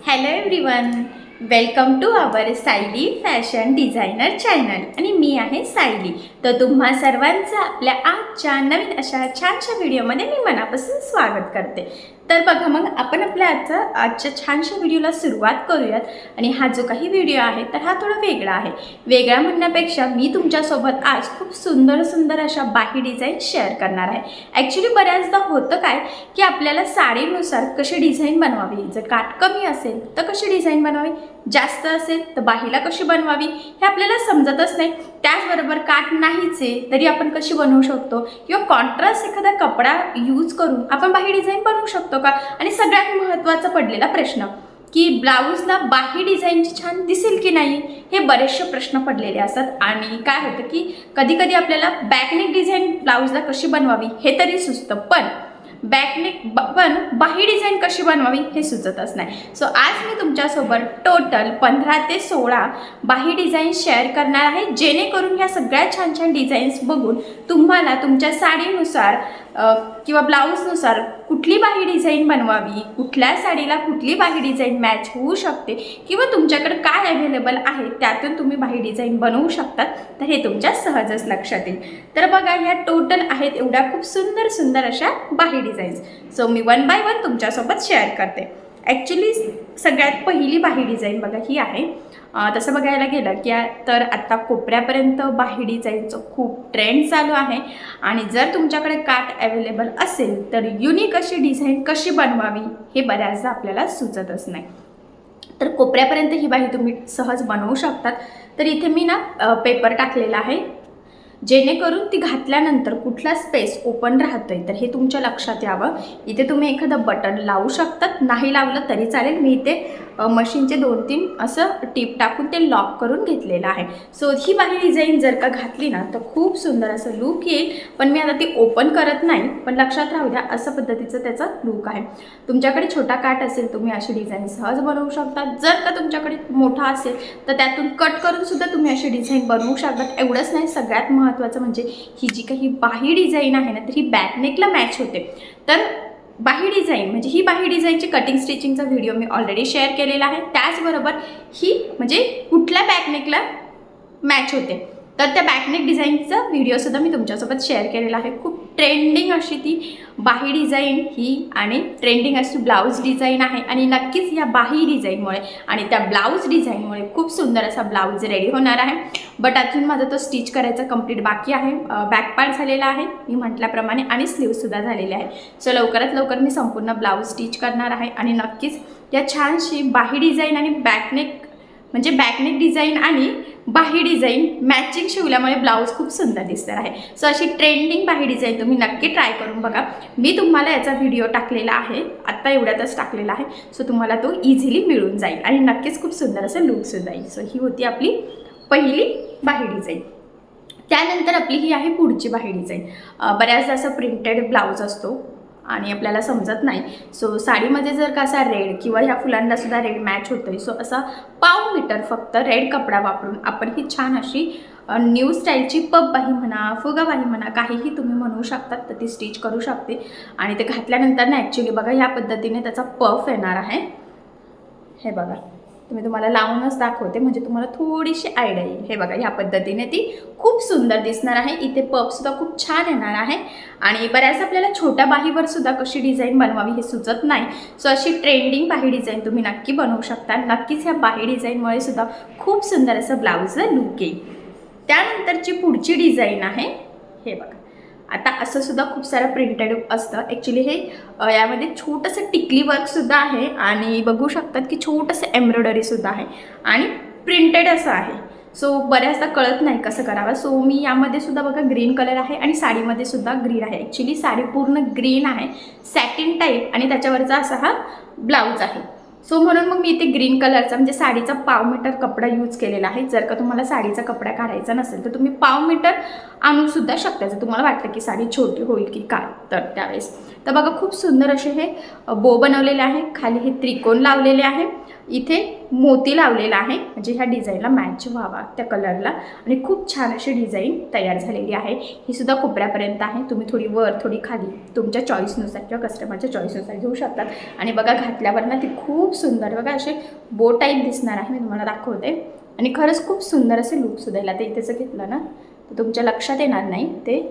Hello everyone, welcome to our Sayali fashion designer channel आणि मी आहे सायली. तर तुम्हा सर्वांचं आपल्या आजच्या नवीन अशा छानशा व्हिडिओमध्ये मी मनापासून स्वागत करते. तर बघा, मग आपण आपल्या आजच्या छानशा व्हिडिओला सुरुवात करूयात. आणि हा जो काही व्हिडिओ आहे तर हा थोडा वेगळा आहे. वेगळा म्हणण्यापेक्षा मी तुमच्यासोबत आज खूप सुंदर सुंदर अशा बाही डिझाईन शेअर करणार आहे. ॲक्च्युली बऱ्याचदा होतं काय की आपल्याला साडीनुसार कशी डिझाईन बनवावी, जर काठ कमी असेल तर कशी डिझाईन बनवावी, जास्त असेल तर बाहीला कशी बनवावी हे आपल्याला समजतच नाही. त्याचबरोबर काठ नाहीच आहे तरी आपण कशी बनवू शकतो, किंवा कॉन्ट्रास्ट एखादा कपडा यूज करून आपण बाही डिझाईन बनवू शकतो का. आणि सगळ्यात महत्त्वाचा पडलेला प्रश्न की ब्लाऊजला बाही डिझाईनची छान दिसेल की नाही, हे बरेचसे प्रश्न पडलेले असतात. आणि काय होतं की कधी कधी आपल्याला बॅकनेक डिझाईन ब्लाऊजला कशी बनवावी हे तरी सुचतं, पण पण बाही डिझाईन कशी बनवावी हे सुचतच नाही. सो आज मी तुमच्यासोबत टोटल 15 ते 16 बाही डिझाईन शेअर करणार आहे, जेणेकरून ह्या सगळ्या छान छान डिझाईन्स बघून तुम्हाला तुमच्या साडीनुसार किंवा ब्लाऊजनुसार कुठली बाही डिझाईन बनवावी, कुठल्या साडीला कुठली बाही डिझाईन मॅच होऊ शकते, किंवा तुमच्याकडे काय अवेलेबल आहे त्यातून तुम्ही बाही डिझाईन बनवू शकतात, तर हे तुमच्या सहजच लक्षात येईल. तर बघा, ह्या टोटल आहेत एवढ्या खूप सुंदर सुंदर अशा बाही डिझाईन्स. सो मी 1 बाय 1 तुमच्यासोबत शेअर करते. ॲक्च्युली सगळ्यात पहिली बाही डिझाईन बघा ही आहे. तसं बघायला गेलं की तर आत्ता कोपऱ्यापर्यंत बाही डिझाईनचं खूप ट्रेंड चालू आहे. आणि जर तुमच्याकडे काठ अवेलेबल असेल तर युनिक अशी डिझाईन कशी बनवावी हे बऱ्याचदा आपल्याला सुचतच नाही. तर कोपऱ्यापर्यंत ही बाही तुम्ही सहज बनवू शकतात. तर इथे मी ना पेपर टाकलेला आहे, जेणेकरून ती घातल्यानंतर कुठला स्पेस ओपन राहतोय तर हे तुमच्या लक्षात यावं. इथे तुम्ही एखादं बटन लावू शकतात, नाही लावलं तरी चालेल. मी इथे मशीनचे 2-3 असं टीप टाकून ते लॉक करून घेतलेलं आहे. सो ही बाही डिझाईन जर का घातली ना तर खूप सुंदर असं लूक येईल. पण मी आता ती ओपन करत नाही, पण लक्षात राहू द्या असं पद्धतीचं त्याचा लूक आहे. तुमच्याकडे छोटा काठ असेल तुम्ही अशी डिझाईन सहज बनवू शकता. जर का तुमच्याकडे मोठा असेल तर त्यातून कट करून सुद्धा तुम्ही अशी डिझाईन बनवू शकतात. एवढंच नाही, सगळ्यात महत्त्वाचं म्हणजे ही जी काही बाही डिझाईन आहे ना तर ही बॅकनेकला मॅच होते. तर बाही डिझाईन म्हणजे ही बाही डिझाईनची कटिंग स्टिचिंगचा व्हिडिओ मी ऑलरेडी शेअर केलेला आहे. त्याचबरोबर ही म्हणजे कुठल्या बॅकनेकला मॅच होते तर त्या बॅकनेक डिझाईनचा व्हिडिओसुद्धा मी तुमच्यासोबत शेअर केलेला आहे. खूप ट्रेंडिंग अशी ती बाही डिझाईन ही आणि ट्रेंडिंग अशी ब्लाऊज डिझाईन आहे. आणि नक्कीच या बाही डिझाईनमुळे आणि त्या ब्लाऊज डिझाईनमुळे खूप सुंदर असा ब्लाऊज रेडी होणार आहे. बट अजून माझा तो स्टिच करायचा कंप्लीट बाकी आहे. बॅक पार्ट झालेला आहे मी म्हटल्याप्रमाणे, आणि स्लीवसुद्धा झालेले आहे. सो लवकरात लवकर मी संपूर्ण ब्लाऊज स्टिच करणार आहे. आणि नक्कीच या छानशी बाही डिझाईन आणि बॅकनेक म्हणजे बॅकनेक डिझाईन आणि बाही डिझाईन मॅचिंग शिवल्यामुळे ब्लाऊज खूप सुंदर दिसणार आहे. सो अशी ट्रेंडिंग बाही डिझाईन तुम्ही नक्की ट्राय करून बघा. मी तुम्हाला याचा व्हिडिओ टाकलेला आहे, आत्ता एवढ्यातच टाकलेला आहे. सो तुम्हाला तो इझिली मिळून जाईल आणि नक्कीच खूप सुंदर असं लुकसुद्धा येईल. सो ही होती आपली पहिली बाही डिझाईन. त्यानंतर आपली ही आहे पुढची बाही डिझाईन. बऱ्याचदा असं प्रिंटेड ब्लाऊज असतो आणि आपल्याला समजत नाही. सो साडीमध्ये जर का असा रेड किंवा ह्या फुलांना सुद्धा रेड मॅच होतोय, सो असा 1.5 मीटर फक्त रेड कपडा वापरून आपण ही छान अशी न्यू स्टाईलची पफ बाही म्हणा, फुगा बाही म्हणा, काहीही तुम्ही म्हणू शकतात, तर ती स्टिच करू शकते. आणि ते घातल्यानंतर ना ॲक्च्युली बघा ह्या पद्धतीने त्याचा पफ येणार आहे. हे बघा, मी तुम्हाला लावूनच दाखवते म्हणजे तुम्हाला थोडीशी आयडिया येईल. हे बघा, ह्या पद्धतीने ती खूप सुंदर दिसणार आहे. इथे पफसुद्धा खूप छान येणार आहे. आणि बऱ्याच आपल्याला छोट्या बाहीवर सुद्धा कशी डिझाईन बनवावी हे सुचत नाही. सो अशी ट्रेंडिंग बाही डिझाईन तुम्ही नक्की बनवू शकता. नक्कीच ह्या बाही डिझाईनमुळे सुद्धा खूप सुंदर असं ब्लाऊजला लूक येईल. त्यानंतरची पुढची डिझाईन आहे, हे बघा. आता असं सुद्धा खूप सारं प्रिंटेड असतं. ॲक्च्युली हे यामध्ये छोटंसं टिकली वर्कसुद्धा आहे आणि बघू शकतात की छोटंसं एम्ब्रॉयडरीसुद्धा आहे आणि प्रिंटेड असं आहे. सो बऱ्याचदा कळत नाही कसं करावं. सो मी यामध्ये सुद्धा बघा ग्रीन कलर आहे आणि साडीमध्ये सुद्धा ग्रीन आहे. ॲक्च्युली साडी पूर्ण ग्रीन आहे, सॅटिन टाईप, आणि त्याच्यावरचा असा हा ब्लाऊज आहे. सो म्हणून मग मी इथे ग्रीन कलरचा म्हणजे साडीचा 1.5 मीटर कपडा यूज केलेला आहे. जर का तुम्हाला साडीचा कपडा काढायचा नसेल तर तुम्ही 1.5 मीटर आणूसुद्धा शकता, जर तुम्हाला वाटतं की साडी छोटी होईल की काय तर त्यावेळेस. तर बघा खूप सुंदर असे हे बो बनवलेले आहे. खाली हे त्रिकोण लावलेले आहे इथे मोती लावलेला आहे, म्हणजे ह्या डिझाईनला मॅच व्हावा त्या कलरला, आणि खूप छान अशी डिझाईन तयार झालेली आहे. ही सुद्धा कोपऱ्यापर्यंत आहे. तुम्ही थोडी वर थोडी खाली तुमच्या चॉईसनुसार किंवा कस्टमरच्या चॉईसनुसार घेऊ शकतात. आणि बघा घातल्यावर ना ती खूप सुंदर बघा असे बो टाईप दिसणार आहे. मी तुम्हाला दाखवते. आणि खरंच खूप सुंदर असे लुकसुद्धा येईल. आता इथेच घेतलं ना तर तुमच्या लक्षात येणार नाही ते,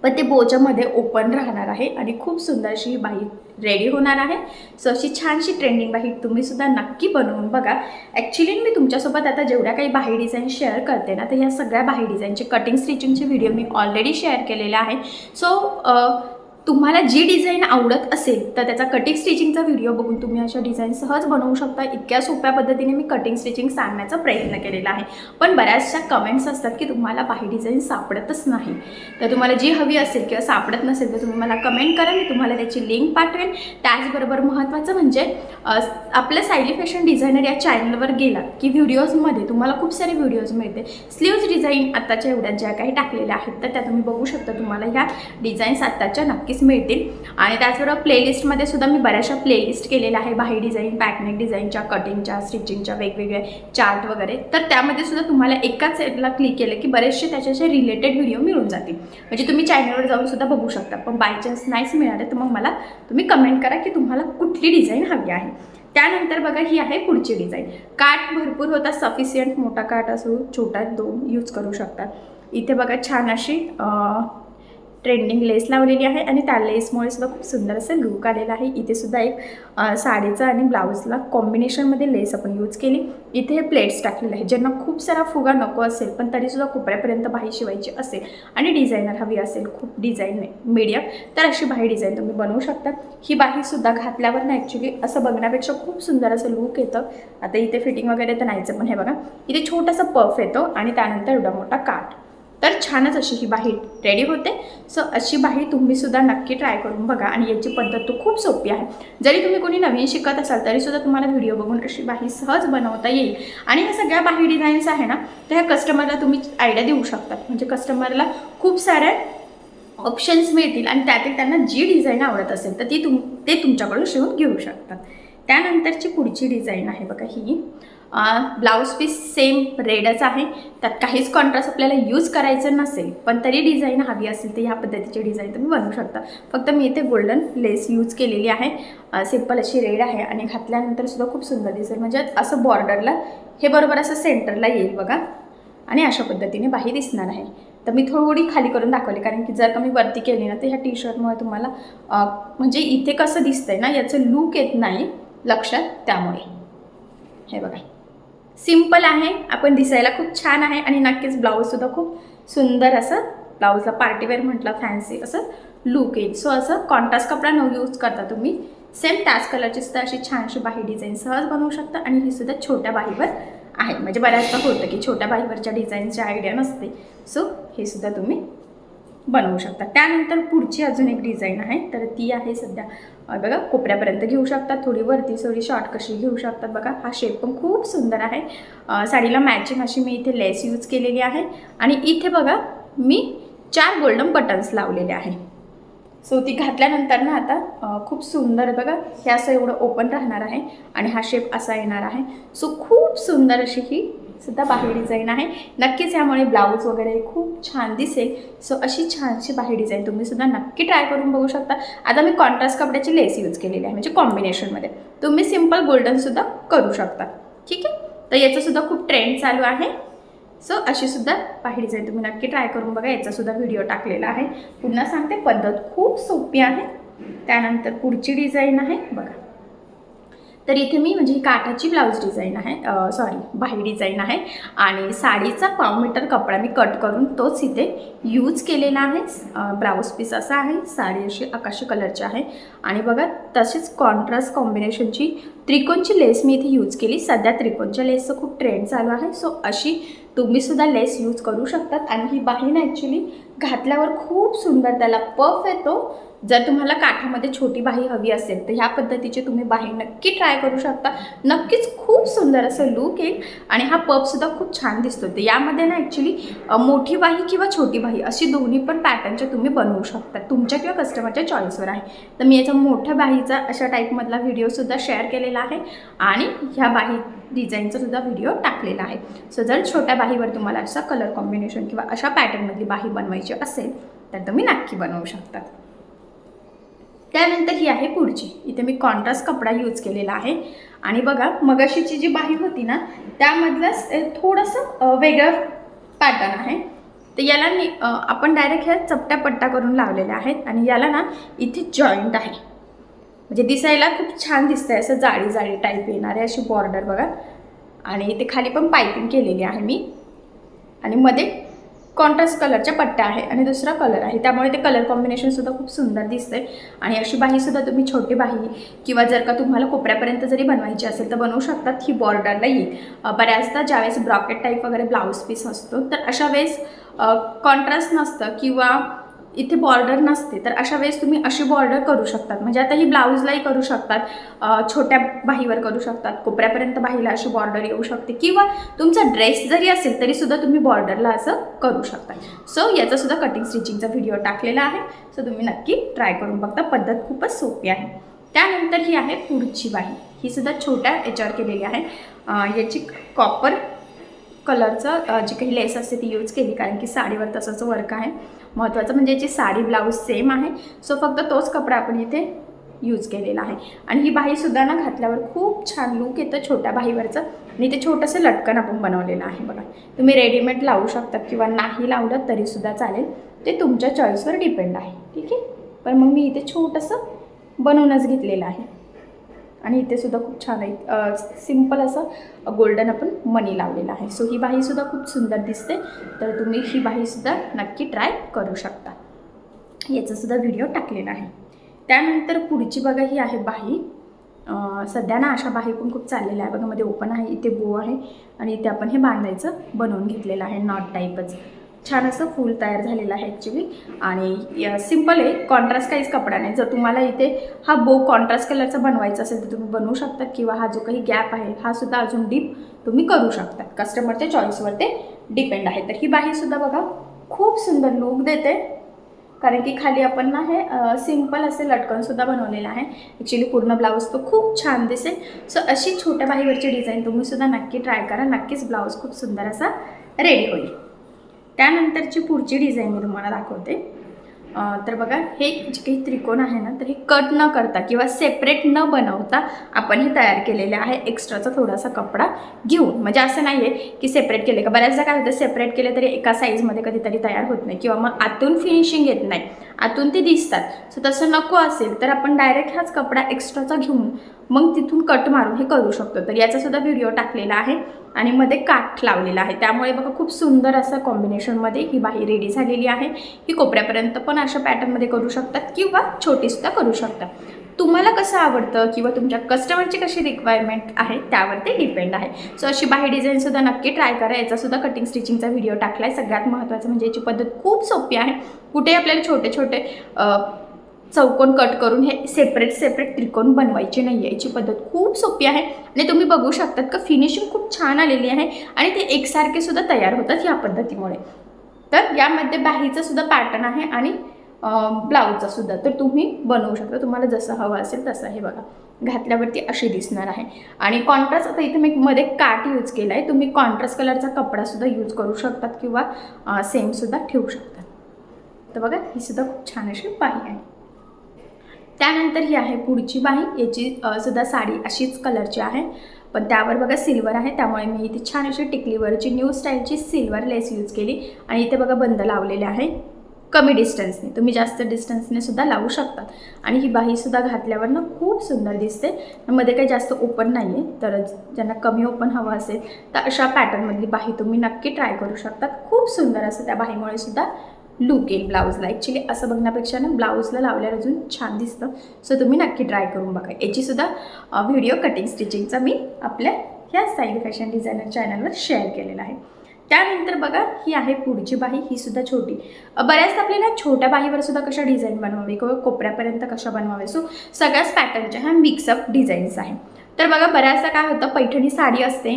पण ते बोच्यामध्ये ओपन राहणार आहे आणि खूप सुंदर अशी ही बाही रेडी होणार आहे. सो अशी छानशी ट्रेंडिंग बाही तुम्ही सुद्धा नक्की बनवून बघा. ॲक्च्युली मी तुमच्यासोबत आता जेवढ्या काही बाही डिझाईन शेअर करते ना, तर ह्या सगळ्या बाही डिझाईनचे कटिंग स्टिचिंगचे व्हिडिओ मी ऑलरेडी शेअर केलेले आहे. सो तुम्हाला जी डिझाईन आवडत असेल तर त्याचा कटिंग स्टिचिंगचा व्हिडिओ बघून तुम्ही अशा डिझाईन सहज बनवू शकता. इतक्या सोप्या पद्धतीने मी कटिंग स्टिचिंग सांगण्याचा प्रयत्न केलेला आहे. पण बऱ्याचशा कमेंट्स असतात की तुम्हाला बाही डिझाईन सापडतच नाही, तर तुम्हाला जी हवी असेल किंवा सापडत नसेल तर तुम्ही मला कमेंट करा, मी तुम्हाला त्याची लिंक पाठवेन. त्याचबरोबर महत्त्वाचं म्हणजे आपल्या सायली फॅशन डिझायनर या चॅनलवर गेला की व्हिडिओजमध्ये तुम्हाला खूप सारे व्हिडिओज मिळते. स्लीव्ज डिझाईन आत्ताच्या एवढ्या ज्या काही टाकलेल्या आहेत तर त्या तुम्ही बघू शकता. तुम्हाला ह्या डिझाईन्स आत्ताच्या नक्की मिळतील. आणि त्याचबरोबर प्लेलिस्टमध्ये सुद्धा मी बऱ्याचशा प्लेलिस्ट केलेल्या आहे बाही डिझाईन, बॅकनेक डिझाईनच्या, कटिंगच्या, स्टिचिंगच्या, वेगवेगळे चार्ट वगैरे. तर त्यामध्ये सुद्धा तुम्हाला एकाच साईडला क्लिक केलं की बरेचसे त्याच्याशी रिलेटेड व्हिडिओ मिळून जातील. म्हणजे तुम्ही चॅनलवर जाऊन सुद्धा बघू शकता. पण बाय चान्स नाहीच मिळालं तर मग मला तुम्ही कमेंट करा की तुम्हाला कुठली डिझाईन हवी आहे. त्यानंतर बघा ही आहे पुढची डिझाईन. काठ भरपूर होता, सफिशियंट मोठा काठ असो छोटा दोन यूज करू शकता. इथे बघा छान अशी ट्रेंडिंग लेस लावलेली आहे आणि त्या लेसमुळे सुद्धा खूप सुंदर असं लुक आलेला आहे. इथे सुद्धा एक साडीचा आणि ब्लाऊजला कॉम्बिनेशनमध्ये लेस आपण यूज केली. इथे हे प्लेट्स टाकलेले आहे. ज्यांना खूप सारा फुगा नको असेल पण तरीसुद्धा कोपऱ्यापर्यंत बाही शिवायची असेल आणि डिझायनर हवी असेल खूप डिझाईन मीडियम, तर अशी बाही डिझाईन तुम्ही बनवू शकता. ही बाहीसुद्धा घातल्यावर ना ॲक्च्युली असं बघण्यापेक्षा खूप सुंदर असं लुक येतं. आता इथे फिटिंग वगैरे तर नाहीचं, पण हे बघा इथे छोटासा पफ येतो आणि त्यानंतर एवढा मोठा काठ, तर छानच अशी ही बाही रेडी होते. सो अशी बाही तुम्ही सुद्धा नक्की ट्राय करून बघा. आणि याची पद्धत तर खूप सोपी आहे. जरी तुम्ही कोणी नवीन शिकत असाल तरीसुद्धा तुम्हाला व्हिडिओ बघून अशी बाही सहज बनवता येईल. आणि ह्या सगळ्या बाही डिझाईन्स आहे ना, तर ह्या कस्टमरला तुम्ही आयडिया देऊ शकता. म्हणजे कस्टमरला खूप साऱ्या ऑप्शन्स मिळतील आणि त्यातील त्यांना जी डिझाईन आवडत असेल तर ते तुमच्याकडून शिवून घेऊ शकतात. त्यानंतरची पुढची डिझाईन आहे बघा ही. ब्लाऊज पीस सेम रेडच आहे, त्यात काहीच कॉन्ट्रास्ट आपल्याला यूज करायचं नसेल पण तरी डिझाईन हवी असेल तर ह्या पद्धतीची डिझाईन तुम्ही बनवू शकता. फक्त मी इथे गोल्डन लेस यूज केलेली आहे. सिम्पल अशी रेड आहे आणि घातल्यानंतर सुद्धा खूप सुंदर दिसेल. म्हणजे असं बॉर्डरला हे बरोबर असं सेंटरला येईल बघा. आणि अशा पद्धतीने बाही दिसणार आहे. तर मी थोडी खाली करून दाखवली, कारण की जर का मी वरती केली ना तर ह्या टी शर्टमुळे तुम्हाला म्हणजे इथे कसं दिसतंय ना याचं लूक येत नाही लक्षात. त्यामुळे हे बघा सिम्पल आहे, आपण दिसायला खूप छान आहे आणि नक्कीच ब्लाऊजसुद्धा खूप सुंदर असं ब्लाऊजला पार्टीवेअर म्हटलं फॅन्सी असं लूक येईल. सो असं कॉन्ट्रास्ट कपडा न यूज करता तुम्ही सेम त्याच कलरची सुद्धा अशी छानशी बाही डिझाईन सहज बनवू शकता. आणि ही सुद्धा छोट्या बाहीवर आहे. म्हणजे बऱ्याचदा होतं की छोट्या बाहीवरच्या डिझाईनची आयडिया नसते. सो हे सुद्धा तुम्ही बनवू शकता. त्यानंतर पुढची अजून एक डिझाईन आहे, तर ती आहे सध्या बघा कोपऱ्यापर्यंत घेऊ शकतात, थोडी वरती थोडी शॉर्ट कशी घेऊ शकतात. बघा हा शेप पण खूप सुंदर आहे. साडीला मॅचिंग अशी मी इथे लेस यूज केलेली आहे. आणि इथे बघा मी 4 गोल्डन बटन्स लावलेले आहे. सो ती घातल्यानंतर ना आता खूप सुंदर बघा हे असं एवढं ओपन राहणार आहे आणि हा शेप असा येणार आहे. सो खूप सुंदर अशी ही सुद्धा बाही डिझाईन आहे. नक्कीच यामुळे ब्लाऊज वगैरे खूप छान दिसेल. सो अशी छानशी बाही डिझाईन तुम्ही सुद्धा नक्की ट्राय करून बघू शकता. आता मी कॉन्ट्रास्ट कपड्याची लेस यूज केलेली आहे म्हणजे कॉम्बिनेशनमध्ये. तुम्ही सिम्पल गोल्डनसुद्धा करू शकता. ठीक आहे, तर याचंसुद्धा खूप ट्रेंड चालू आहे. सो अशी सुद्धा बाही डिझाईन तुम्ही नक्की ट्राय करून बघा. याचासुद्धा व्हिडिओ टाकलेला आहे. पुन्हा सांगते पद्धत खूप सोपी आहे. त्यानंतर पुढची डिझाईन आहे बघा. तर इथे मी म्हणजे ही काठाची ब्लाऊज डिझाईन आहे, सॉरी बाही डिझाईन आहे. आणि साडीचा 5 मीटर कपडा मी कट करून तोच इथे यूज केलेला आहे. ब्लाऊज पीस असा आहे, साडी अशी आकाशी कलरची आहे. आणि बघा तशीच कॉन्ट्रास्ट कॉम्बिनेशनची त्रिकोणची लेस मी इथे यूज केली. सध्या त्रिकोणच्या लेसचं खूप ट्रेंड चालू आहे. सो अशी तुम्ही सुद्धा लेस यूज करू शकतात. आणि ही बाही ना ॲक्च्युली घातल्यावर खूप सुंदर त्याला पफ येतो. जर तुम्हाला काठामध्ये छोटी बाही हवी असेल तर ह्या पद्धतीची तुम्ही बाही नक्की ट्राय करू शकता. नक्कीच खूप सुंदर असं लूक येईल आणि हा पफसुद्धा खूप छान दिसतो. तर यामध्ये ना ॲक्च्युली मोठी बाही किंवा छोटी बाही अशी दोन्ही पण पॅटर्नच्या तुम्ही बनवू शकता. तुमच्या किंवा कस्टमरच्या चॉईसवर आहे. तर मी याचा मोठ्या बाहीचा अशा टाईपमधला व्हिडिओसुद्धा शेअर केलेला आहे आणि ह्या बाही डिझाईनचा सुद्धा व्हिडिओ टाकलेला आहे. सो जर छोट्या बाहीवर तुम्हाला असा कलर कॉम्बिनेशन किंवा अशा पॅटर्नमधली बाही बनवायची असेल तर तुम्ही नक्की बनवू शकता. त्यानंतर ही आहे पुढची. इथे मी कॉन्ट्रास्ट कपडा यूज केलेला आहे आणि बघा मगाशीची जी बाही होती ना त्यामधलंच थोडंसं वेगळं पॅटर्न आहे. तर याला आपण डायरेक्ट ह्या चपट्या पट्टा करून लावलेल्या आहेत आणि याला ना इथे जॉईंट आहे. म्हणजे दिसायला खूप छान दिसतंय. असं जाळी जाळी टाईप येणारे अशी बॉर्डर बघा. आणि इथे खाली पण पायपिंग केलेली आहे मी. आणि मध्ये कॉन्ट्रास्ट कलरच्या पट्ट्या आहे आणि दुसरा कलर आहे. त्यामुळे ते कलर कॉम्बिनेशनसुद्धा खूप सुंदर दिसते. आणि अशी बाहीसुद्धा तुम्ही छोटी बाही किंवा जर का तुम्हाला कोपऱ्यापर्यंत जरी बनवायची असेल तर बनवू शकतात. ही बॉर्डरला येईल. बऱ्याचदा ज्यावेळेस ब्रॉकेट टाईप वगैरे ब्लाऊज पीस असतो तर अशा वेळेस कॉन्ट्रास्ट नसतं किंवा इथे बॉर्डर नसते तर अशा वेळेस तुम्ही अशी बॉर्डर करू शकतात. म्हणजे आता ही ब्लाऊजलाही करू शकतात, छोट्या बाहीवर करू शकतात, कोपऱ्यापर्यंत बाहीला अशी बॉर्डर येऊ शकते किंवा तुमचा ड्रेस जरी असेल तरीसुद्धा तुम्ही बॉर्डरला असं करू शकता. सो याचासुद्धा कटिंग स्टिचिंगचा व्हिडिओ टाकलेला आहे. सो तुम्ही नक्की ट्राय करून बघता. पद्धत खूपच सोपी आहे. त्यानंतर ही आहे पुढची बाही. ही सुद्धा छोट्या याच्यावर केलेली आहे. याची कॉपर कलरचं जी काही लेस असते ती यूज केली कारण की साडीवर तसंच वर्क आहे. महत्त्वाचं म्हणजे याची साडी ब्लाऊज सेम आहे. सो फक्त तोच कपडा आपण इथे यूज केलेला आहे. आणि ही बाहीसुद्धा ना घातल्यावर खूप छान लूक येतं छोट्या बाहीवरचं. आणि ते छोटंसं लटकन आपण बनवलेलं आहे बघा. तुम्ही रेडीमेड लावू शकता किंवा नाही लावलं तरीसुद्धा चालेल. ते तुमच्या चॉईसवर डिपेंड आहे. ठीक आहे. पण मग मी इथे छोटंसं बनवूनच घेतलेलं आहे. आणि इथे सुद्धा खूप छान आहे. सिम्पल असं गोल्डन आपण मणी लावलेला आहे. सो ही बाहीसुद्धा खूप सुंदर दिसते. तर तुम्ही ही बाहीसुद्धा नक्की ट्राय करू शकता. याचासुद्धा व्हिडिओ टाकलेला आहे. त्यानंतर पुढची बघा ही आहे बाही. सध्या ना अशा बाही पण खूप चाललेल्या आहे बघा. मध्ये ओपन आहे, इथे बो आहे आणि इथे आपण हे बांधायचं बनवून घेतलेलं आहे. नॉट टाईपच छान असं फूल तयार झालेलं आहे ॲक्च्युली. आणि सिम्पल आहे, कॉन्ट्रास्ट काहीच कपडा नाही. जर तुम्हाला इथे हा बो कॉन्ट्रास्ट कलरचा बनवायचा असेल तर तुम्ही बनवू शकतात किंवा हा जो काही गॅप आहे हा सुद्धा अजून डीप तुम्ही करू शकतात. कस्टमरच्या चॉईसवर ते डिपेंड आहे. तर ही बाहीसुद्धा बघा खूप सुंदर लूक देते कारण की खाली आपण ना हे सिम्पल असे लटकनसुद्धा बनवलेलं आहे. ॲक्च्युली पूर्ण ब्लाऊज तो खूप छान दिसेल. सो अशी छोट्या बाहीवरची डिझाईन तुम्हीसुद्धा नक्की ट्राय करा. नक्कीच ब्लाऊज खूप सुंदर असा रेडी होईल. त्यानंतरची पुढची डिझाईन मी तुम्हाला दाखवते. तर बघा हे जे काही त्रिकोण आहे ना तर हे कट न करता किंवा सेपरेट न बनवता आपण हे तयार केलेले आहे एक्स्ट्राचा थोडासा कपडा घेऊन. म्हणजे असं नाही आहे की सेपरेट केले का. बऱ्याचदा काय होतं सेपरेट केले तरी एका साईजमध्ये कधीतरी तयार होत नाही किंवा मग आतून फिनिशिंग येत नाही, आतून ते दिसतात. सो तसं नको असेल तर आपण डायरेक्ट हाच कपडा एक्स्ट्राचा घेऊन मग तिथून कट मारून हे करू शकतो. तर याचासुद्धा व्हिडिओ टाकलेला आहे आणि मध्ये काठ लावलेला आहे. त्यामुळे बघा खूप सुंदर असं कॉम्बिनेशनमध्ये ही बाही रेडी झालेली आहे. ही कोपऱ्यापर्यंत पण अशा पॅटर्नमध्ये करू शकतात किंवा छोटीसुद्धा करू शकता. तुम्हाला कसं आवडतं किंवा तुमच्या कस्टमरची कशी रिक्वायरमेंट आहे त्यावर ते डिपेंड आहे. सो अशी बाही डिझाईनसुद्धा नक्की ट्राय करा. याचासुद्धा कटिंग स्टिचिंगचा व्हिडिओ टाकला आहे. सगळ्यात महत्त्वाचं म्हणजे याची पद्धत खूप सोपी आहे. कुठेही आपल्याला छोटे छोटे चौकोन कट करून हे सेपरेट त्रिकोण बनवायचे नाही आहे. याची पद्धत खूप सोपी आहे आणि तुम्ही बघू शकतात का फिनिशिंग खूप छान आलेली आहे आणि ते एकसारखे सुद्धा तयार होतात या पद्धतीमुळे. तर यामध्ये बाहीचं सुद्धा पॅटर्न आहे आणि ब्लाऊजचा सुद्धा. तर तुम्ही बनवू शकता तुम्हाला जसं हवं असेल तसं. हे बघा घातल्यावरती अशी दिसणार आहे. आणि कॉन्ट्रास्ट आता इथे मी मध्ये काठ यूज केला आहे. तुम्ही कॉन्ट्रास्ट कलरचा कपडासुद्धा यूज करू शकतात किंवा सेमसुद्धा ठेवू शकतात. तर बघा ही सुद्धा खूप छान अशी बाही आहे. त्यानंतर ही आहे पुढची बाही. याची सुद्धा साडी अशीच कलरची आहे पण त्यावर बघा सिल्वर आहे. त्यामुळे मी इथे छान अशी टिकलीवरची न्यू स्टाईलची सिल्वर लेस यूज केली आणि इथे बघा बंद लावलेले आहे कमी डिस्टन्सने. तुम्ही जास्त डिस्टन्सने सुद्धा लावू शकतात. आणि ही बाहीसुद्धा घातल्यावर ना खूप सुंदर दिसते. मध्ये काही जास्त ओपन नाही आहे. तर ज्यांना कमी ओपन हवं असेल तर अशा पॅटर्नमधली बाही तुम्ही नक्की ट्राय करू शकतात. खूप सुंदर असं त्या बाहीमुळे सुद्धा लूक येईल ब्लाऊजला. ॲक्च्युली असं बघण्यापेक्षा ना ब्लाऊजला लावल्यावर अजून छान दिसतं. सो तुम्ही नक्की ट्राय करून बघा. याचीसुद्धा व्हिडिओ कटिंग स्टिचिंगचा मी आपल्या ह्या स्टाईल फॅशन डिझायनर चॅनलवर शेअर केलेला आहे. त्यानंतर बघा ही आहे पुढची बाही, ही सुद्धा छोटी. बऱ्याचदा आपल्याला छोट्या बाहीवर सुद्धा कशा डिझाईन बनवावी किंवा कोपऱ्यापर्यंत कशा बनवावे, सो सगळ्याच पॅटर्नच्या ह्या मिक्सअप डिझाईन्स आहे. तर बघा बऱ्याचदा काय होतं, पैठणी साडी असते,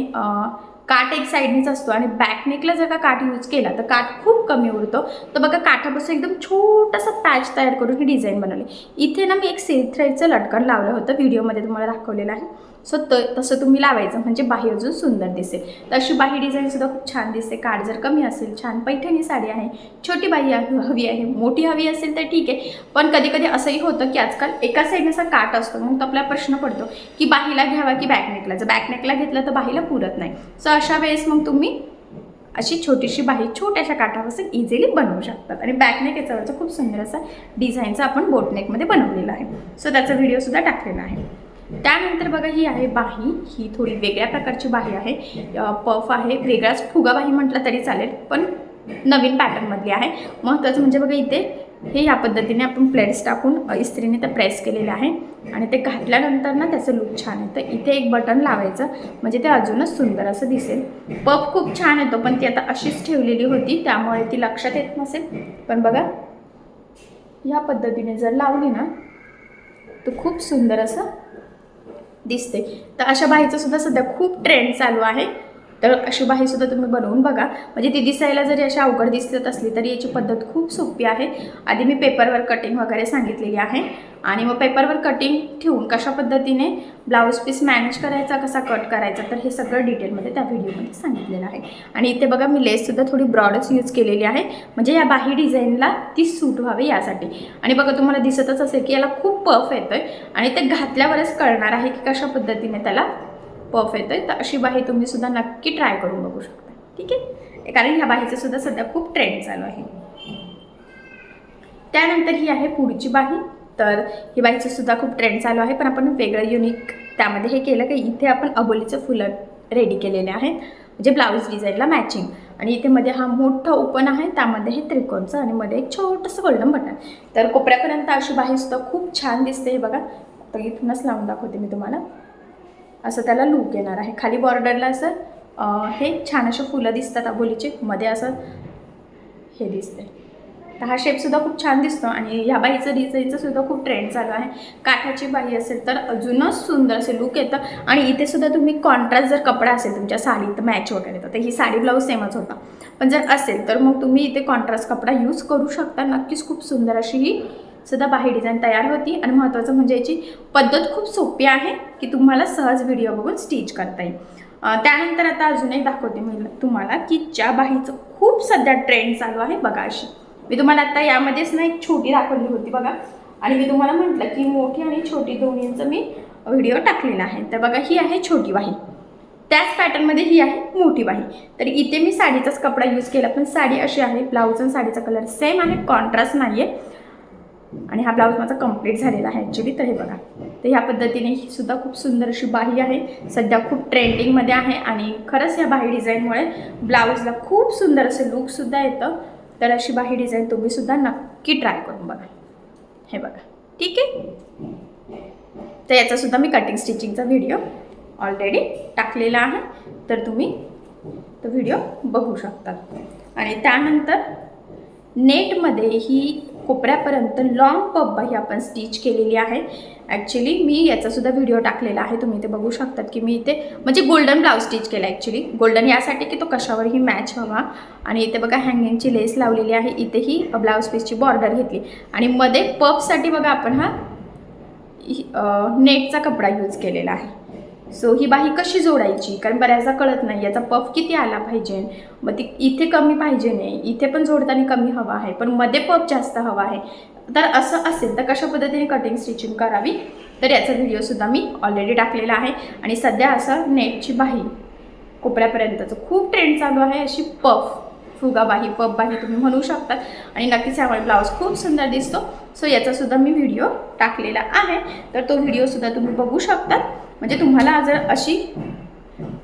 काठ एक साईडनेच असतो आणि बॅकनेकला जर का काठ यूज केला तर काठ खूप कमी उरतो. तर बघा काठापासून एकदम छोटासा पॅच तयार करून ही डिझाईन बनवली. इथे ना मी एक सिल्क थ्रेडचं लटकन लावलं होतं, व्हिडिओमध्ये तुम्हाला दाखवलेलं आहे. सो तसं तुम्ही लावायचं म्हणजे बाही अजून सुंदर दिसेल. तर अशी बाही डिझाईनसुद्धा खूप छान दिसते. काठ जर कमी असेल, छान पैठणी साडी आहे, छोटी बाही हवी आहे, मोठी हवी असेल तर ठीक आहे. पण कधी कधी असंही होतं की आजकाल एका साईडने असा काठ असतो, मग आपल्याला प्रश्न पडतो की बाहीला घ्यावा की बॅकनेकला. जर बॅकनेकला घेतलं तर बाहीला पुरत नाही. सो अशा वेळेस मग तुम्ही अशी छोटीशी बाही छोट्याशा काठापासून इझिली बनवू शकतात. आणि बॅकनेक याच्यावरचा खूप सुंदर असा डिझाईनचा आपण बोटनेकमध्ये बनवलेला आहे. सो त्याचा व्हिडिओसुद्धा टाकलेला आहे. त्यानंतर बघा ही आहे बाही, ही थोडी वेगळ्या प्रकारची बाही आहे. पफ आहे, वेगळाच फुगा बाही म्हटलं तरी चालेल, पण नवीन पॅटर्नमधली आहे. महत्त्वाचं म्हणजे बघा इथे हे ह्या पद्धतीने आपण प्लेट्स टाकून इस्त्रीने ते प्रेस केलेले आहे आणि ते घातल्यानंतर ना त्याचं लुक छान येतं. इथे एक बटन लावायचं म्हणजे ते अजूनच सुंदर असं दिसेल. पफ खूप छान येतो, पण ती आता अशीच ठेवलेली होती त्यामुळे ती लक्षात येत नसेल. पण बघा ह्या पद्धतीने जर लावली ना तर खूप सुंदर असं दिसते. तर अशा बाहीचं सुद्धा सध्या खूप ट्रेंड चालू आहे. तर अशी बाहीसुद्धा तुम्ही बनवून बघा. म्हणजे ती दिसायला जरी अशा अवघड दिसत असली तरी याची पद्धत खूप सोपी आहे. आधी मी पेपरवर कटिंग वगैरे सांगितलेली आहे आणि मग पेपरवर कटिंग ठेवून कशा पद्धतीने ब्लाऊज पीस मॅनेज करायचा, कसा कट करायचा, तर हे सगळं डिटेलमध्ये त्या व्हिडिओमध्ये सांगितलेलं आहे. आणि इथे बघा मी लेससुद्धा थोडी ब्रॉडच यूज केलेली आहे म्हणजे या बाही डिझाईनला ती सूट व्हावी यासाठी. आणि बघा तुम्हाला दिसतच असेल की याला खूप पफ येतो आहे आणि ते घातल्यावरच कळणार आहे की कशा पद्धतीने त्याला पफ येतो आहे. तर अशी बाही तुम्ही सुद्धा नक्की ट्राय करून बघू शकता. ठीक आहे, कारण ह्या बाहीचं सुद्धा सध्या खूप ट्रेंड चालू आहे. त्यानंतर ही आहे पुढची बाही. तर ही बाहीचं सुद्धा खूप ट्रेंड चालू आहे, पण आपण वेगळं युनिक त्यामध्ये हे केलं की इथे आपण अबोलीचं फुलं रेडी केलेले आहेत म्हणजे ब्लाऊज डिझाईनला मॅचिंग. आणि इथे मध्ये हा मोठा ओपन आहे, त्यामध्ये हे त्रिकोणचं आणि मध्ये एक छोटंसं गोल्डन बटन. तर कोपऱ्यापर्यंत अशी बाहीसुद्धा खूप छान दिसते. हे बघा तर इथूनच लावून दाखवते मी तुम्हाला. असं त्याला लूक येणार आहे. खाली बॉर्डरला असं हे छान असे फुलं दिसतात अबोलीचे, मध्ये असं हे दिसते. तर हा शेपसुद्धा खूप छान दिसतो. आणि ह्या बाहीचं डिझाईनचं सुद्धा खूप ट्रेंड चालू आहे. काठाची बाही असेल तर अजूनच सुंदर असे लूक येतं. आणि इथे सुद्धा तुम्ही कॉन्ट्रास्ट जर कपडा असेल तुमच्या साडीत मॅच वगैरे तर ही साडी ब्लाऊज सेमच होता, पण जर असेल तर मग तुम्ही इथे कॉन्ट्रास्ट कपडा यूज करू शकता. नक्कीच खूप सुंदर अशी ही सुद्धा बाही डिझाईन तयार होती. आणि महत्त्वाचं म्हणजे याची पद्धत खूप सोपी आहे की तुम्हाला सहज व्हिडिओ बघून स्टिच करता येईल. त्यानंतर आता अजून एक दाखवते मी तुम्हाला की ज्या बाहीचं खूप सध्या ट्रेंड चालू आहे. बघा अशी मी तुम्हाला आता यामध्येच ना एक छोटी दाखवली होती बघा, आणि मी तुम्हाला म्हटलं की मोठी आणि छोटी दोन्हींचं मी व्हिडिओ टाकलेला आहे. तर बघा ही आहे छोटी बाही, त्याच पॅटर्नमध्ये ही आहे मोठी बाही. तर इथे मी साडीचाच कपडा यूज केला, पण साडी अशी आहे, ब्लाऊज आणि साडीचा कलर सेम आहे, कॉन्ट्रास्ट नाही आहे. आणि हा ब्लाऊज माझा कंप्लीट झालेला आहे ॲक्च्युली. तर हे बघा, तर ह्या पद्धतीने ही सुद्धा खूप सुंदर अशी बाही आहे, सध्या खूप ट्रेंडिंगमध्ये आहे. आणि खरंच या बाही डिझाईनमुळे ब्लाऊजला खूप सुंदर असं लूकसुद्धा येतं. तर अशी बाही डिझाईन तुम्हीसुद्धा नक्की ट्राय करून बघा. हे बघा, ठीक आहे. तर याचासुद्धा मी कटिंग स्टिचिंगचा व्हिडिओ ऑलरेडी टाकलेला आहे, तर तुम्ही तो व्हिडिओ बघू शकता. आणि त्यानंतर नेटमध्ये ही कोपऱ्यापर्यंत लॉंग पफ बाही आपण स्टिच केलेली आहे. ॲक्च्युली मी याचासुद्धा व्हिडिओ टाकलेला आहे, तुम्ही इथे बघू शकतात की मी इथे म्हणजे गोल्डन ब्लाऊज स्टिच केला. ॲक्च्युली गोल्डन यासाठी की तो कशावरही मॅच व्हावा. आणि इथे बघा हँगिंगची लेस लावलेली आहे, इथेही ब्लाऊज पीसची बॉर्डर घेतली. आणि मध्ये पफसाठी बघा आपण हा नेटचा कपडा यूज केलेला आहे. सो ही बाही कशी जोडायची, कारण बऱ्याचदा कळत नाही याचा पफ किती आला पाहिजे, मग ती इथे कमी पाहिजे नाही, इथे पण जोडताना कमी हवा आहे पण मध्ये पफ जास्त हवा आहे. तर असं असेल तर कशा पद्धतीने कटिंग स्टिचिंग करावी, तर याचा व्हिडिओसुद्धा मी ऑलरेडी टाकलेला आहे. आणि सध्या असं नेटची बाही कोपऱ्यापर्यंतचं खूप ट्रेंड चालू आहे, अशी पफ फुगा बाही, पफ बाही तुम्ही म्हणू शकतात. आणि नक्कीच यामुळे ब्लाऊज खूप सुंदर दिसतो. सो याचासुद्धा मी व्हिडिओ टाकलेला आहे, तर तो व्हिडिओसुद्धा तुम्ही बघू शकतात. म्हणजे तुम्हाला जर अशी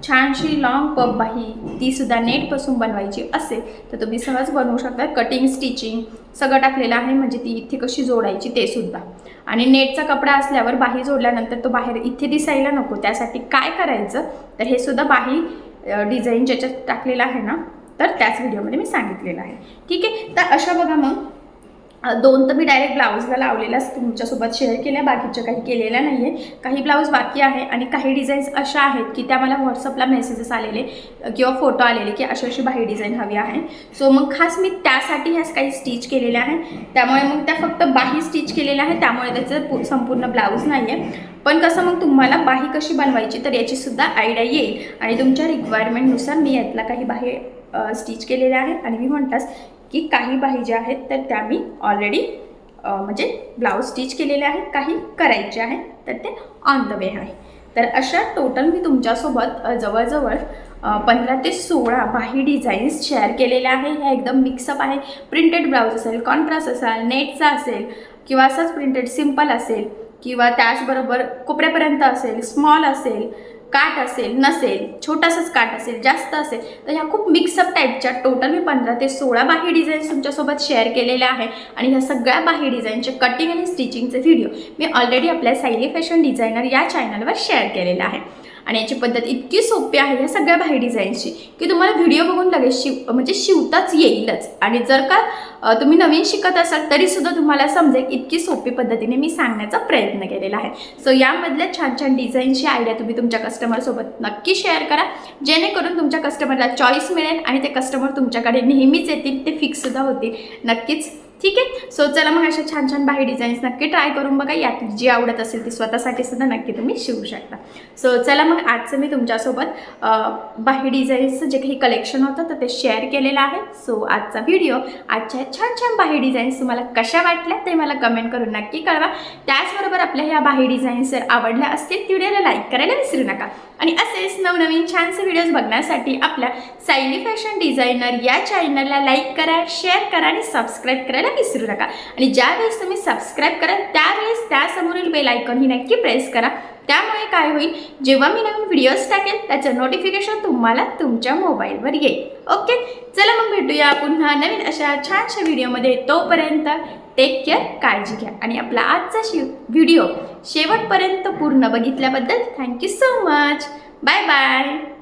छानशी लॉंग पफ बाही तीसुद्धा नेटपासून बनवायची असेल तर तुम्ही सहज बनवू शकता. कटिंग स्टिचिंग सगळं टाकलेलं आहे, म्हणजे ती इथे कशी जोडायची ते सुद्धा. आणि नेटचा कपडा असल्यावर बाही जोडल्यानंतर तो बाहेर इथे दिसायला नको, त्यासाठी काय करायचं तर हे सुद्धा बाही डिझाईन ज्याच्यात टाकलेलं आहे ना तर त्याच व्हिडिओमध्ये मी सांगितलेलं आहे. ठीक आहे, तर अशा बघा मग 2 तर मी डायरेक्ट ब्लाऊजला लावलेलाच तुमच्यासोबत शेअर केल्या, बाकीच्या काही केलेल्या नाही आहे. काही ब्लाऊज बाकी आहे आणि काही डिझाईन्स अशा आहेत की त्या मला व्हॉट्सअपला मेसेजेस आलेले किंवा फोटो आलेले की अशी बाही डिझाईन हवी आहे. सो मग खास मी त्यासाठी ह्याच काही स्टिच केलेल्या आहे. त्यामुळे मग त्या फक्त बाही स्टिच केलेल्या आहे, त्यामुळे त्याचं संपूर्ण ब्लाऊज नाही आहे. पण कसं मग तुम्हाला बाही कशी बनवायची तर याचीसुद्धा आयडिया येईल आणि तुमच्या रिक्वायरमेंटनुसार मी यातला काही बाही स्टिच केलेल्या आहेत. आणि मी म्हणताच की काही बाही ज्या आहेत तर त्या मी ऑलरेडी म्हणजे ब्लाऊज स्टिच केलेले आहेत, काही करायचे आहेत तर ते ऑन द वे आहे. तर अशा टोटल मी तुमच्यासोबत जवळजवळ 15 ते 16 बाही डिझाईन्स शेअर केलेल्या आहे. ह्या एकदम मिक्सअप आहे. प्रिंटेड ब्लाऊज असेल, कॉन्ट्रास्ट असेल, नेटचा असेल किंवा असंच प्रिंटेड सिम्पल असेल किंवा त्याचबरोबर कोपऱ्यापर्यंत असेल, स्मॉल असेल, काट असेल, नसेल, छोटासाच काट असेल, जास्त असेल, तर ह्या खूप मिक्सअप टाईपच्या टोटल मी 15 ते 16 बाही डिझाईन्स तुमच्यासोबत शेअर केलेल्या आहे. आणि ह्या सगळ्या बाही डिझाईनचे कटिंग आणि स्टिचिंगचे व्हिडिओ मी ऑलरेडी आपल्या सायली फॅशन डिझायनर या चॅनलवर शेअर केलेला आहे. आणि याची पद्धत इतकी सोपी आहे ह्या सगळ्या बाही डिझाईन्सची की तुम्हाला व्हिडिओ बघून लगेच म्हणजे शिवताच येईलच. आणि जर का तुम्ही नवीन शिकत असाल तरीसुद्धा तुम्हाला समजेल, इतकी सोपी पद्धतीने मी सांगण्याचा प्रयत्न केलेला आहे. सो यामधल्या छान छान डिझाईनची आयडिया तुम्ही तुमच्या कस्टमरसोबत नक्की शेअर करा, जेणेकरून तुमच्या कस्टमरला चॉईस मिळेल आणि ते कस्टमर तुमच्याकडे नेहमीच येतील, ते फिक्ससुद्धा होतील नक्कीच. ठीक आहे, सो चला मग अशा छान छान बाही डिझाईन्स नक्की ट्राय करून बघा. यात जी आवडत असेल ती स्वतःसाठी सुद्धा नक्की तुम्ही शिवू शकता. सो चला मग आजचं मी तुमच्यासोबत बाही डिझाईन्सचं जे काही कलेक्शन होतं तर ते शेअर केलेलं आहे. सो आजचा व्हिडिओ, आजच्या छान छान बाही डिझाईन्स तुम्हाला कशा वाटल्या ते मला कमेंट करून नक्की कळवा. त्याचबरोबर आपल्या ह्या बाही डिझाईन्स जर आवडल्या असतील व्हिडिओला लाईक करायला विसरू नका. आणि असेच नवनवीन छानसे व्हिडिओज बघण्यासाठी आपल्या सायली फॅशन डिझायनर या चॅनलला लाईक करा, शेअर करा आणि सबस्क्राईब करायला विसरू नका. आणि ज्यावेळेस तुम्ही सबस्क्राईब कराल त्यावेळेस त्यासमोरील बेल आयकॉन ही नक्की प्रेस करा. त्यामुळे काय होईल, जेव्हा मी नवीन व्हिडिओज टाकेल त्याचं नोटिफिकेशन तुम्हाला तुमच्या मोबाईलवर येईल. ओके, चला मग भेटूया पुन्हा नवीन अशा छानशा व्हिडिओमध्ये. तोपर्यंत टेक केअर, काळजी घ्या. आणि आपला आजचा व्हिडिओ शेवटपर्यंत पूर्ण बघितल्याबद्दल thank you so much. Bye bye.